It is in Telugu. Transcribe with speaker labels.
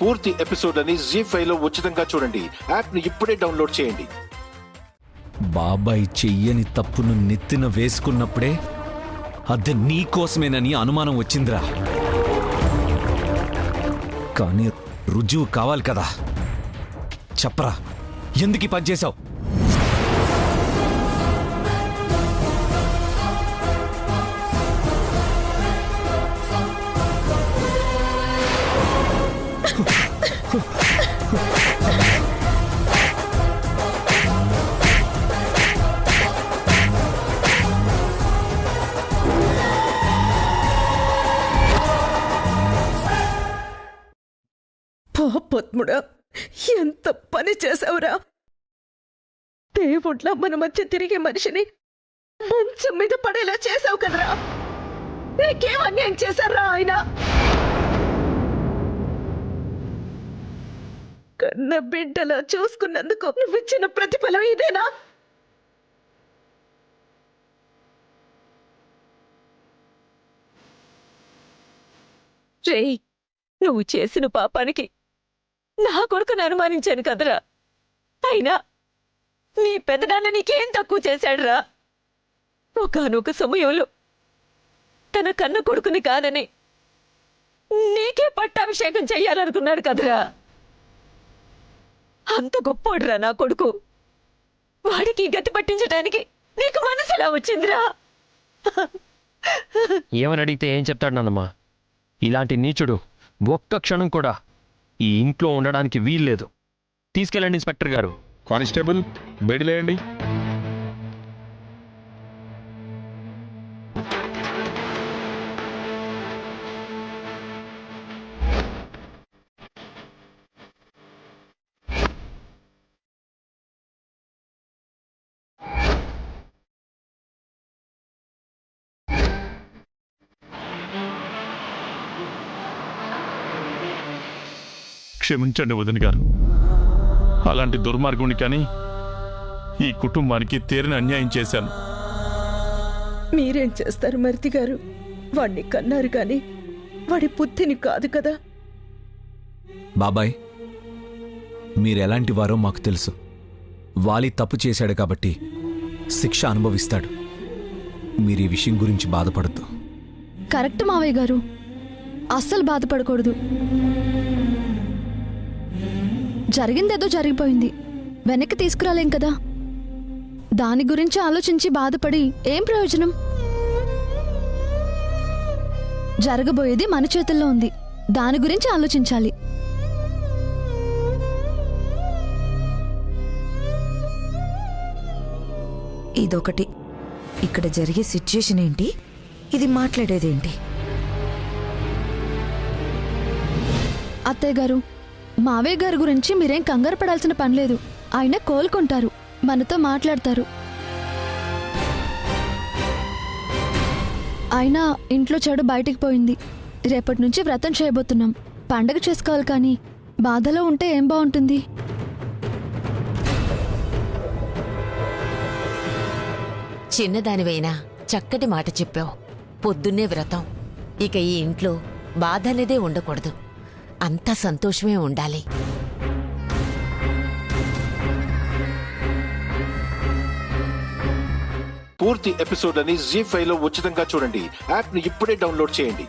Speaker 1: పూర్తి ఎపిసోడ్ అని జీ5 లో ఉచితంగా చూడండి. యాప్ ని ఇప్పుడే డౌన్లోడ్ చేయండి.
Speaker 2: బాబాయ్ చెయ్యని తప్పును నెత్తిన వేసుకున్నప్పుడే అది నీకోసమేనని అనుమానం వచ్చిందిరా. కానీ రుజువు కావాలి కదా. చెప్పరా, ఎందుకు పని చేశావు?
Speaker 3: పాపత్ముడా, ఎంత పని చేసావురా! దేవుడ్లా మన మధ్య తిరిగే మనిషిని మంచం మీద పడేలా చేసావు కదరా. నీకేం అన్యాయం చేశారా ఆయన? కన్న బిడ్డలా చూసుకున్నందుకు నువ్విచ్చిన ప్రతిఫలం ఇదేనా? రేయ్, నువ్వు చేసిన పాపానికి నా కొడుకుని అనుమానించాను కదరా. అయినా నీ పెదనాన్న నీకేం తక్కువ చేశాడురా? ఒకానొక సమయంలో తన కన్న కొడుకుని కాదని నీకే పట్టాభిషేకం చెయ్యాలనుకున్నాడు కదరా. అంత గొప్పోడురా నా కొడుకు. వాడికి గతి పట్టించడానికి నీకు మనసు ఎలా వచ్చిందిరా?
Speaker 4: ఏమని అడిగితే ఏం చెప్తాడు నాన్నమ్మా? ఇలాంటి నీచుడు ఒక్క క్షణం కూడా ఈ ఇంట్లో ఉండడానికి వీల్లేదు. తీసుకెళ్ళండి ఇన్స్పెక్టర్ గారు.
Speaker 5: కానిస్టేబుల్, బెడిలేయండి. క్షమించండి వదిన గారు. అలాంటి దుర్మార్గుని కానీ ఈ కుటుంబానికి తీరని అన్యాయం చేశాను.
Speaker 3: మీరేం చేస్తారు మరిది గారు? వాణ్ణి కన్నారు కాని వాడి బుద్ధిని కాదు కదా.
Speaker 2: బాబాయ్, మీరెలాంటి వారో మాకు తెలుసు. వాలి తప్పు చేశాడు కాబట్టి శిక్ష అనుభవిస్తాడు. మీరు ఈ విషయం గురించి బాధపడద్దు.
Speaker 6: కరెక్ట్ మావయ్య గారు, అస్సలు బాధపడకూడదు. జరిగిందేదో జరిగిపోయింది, వెనక్కి తీసుకురాలేం కదా. దాని గురించి ఆలోచించి బాధపడి ఏం ప్రయోజనం? జరగబోయేది మన చేతుల్లో ఉంది, దాని గురించి ఆలోచించాలి.
Speaker 7: ఇదొకటి. ఇక్కడ జరిగే సిచ్యుయేషన్ ఏంటి, ఇది మాట్లాడేదేంటి?
Speaker 6: అత్తయ్య గారు, మావయ్య గారి గురించి మీరేం కంగారు పడాల్సిన పనిలేదు. ఆయన కోలుకుంటారు, మనతో మాట్లాడతారు. ఆయన ఇంట్లో చెడు బయటికి పోయింది. రేపటి నుంచి వ్రతం చేయబోతున్నాం. పండగ చేసుకోవాలి, కానీ బాధలో ఉంటే ఏం బాగుంటుంది?
Speaker 8: చిన్నదానివైనా చక్కటి మాట చెప్పావు. పొద్దున్నే వ్రతం, ఇక ఈ ఇంట్లో బాధ అనేదే ఉండకూడదు, అంతా సంతోషమే ఉండాలి.
Speaker 1: పూర్తి ఎపిసోడ్ అని జీ5 లో ఉచితంగా చూడండి. యాప్ ని ఇప్పుడే డౌన్లోడ్ చేయండి.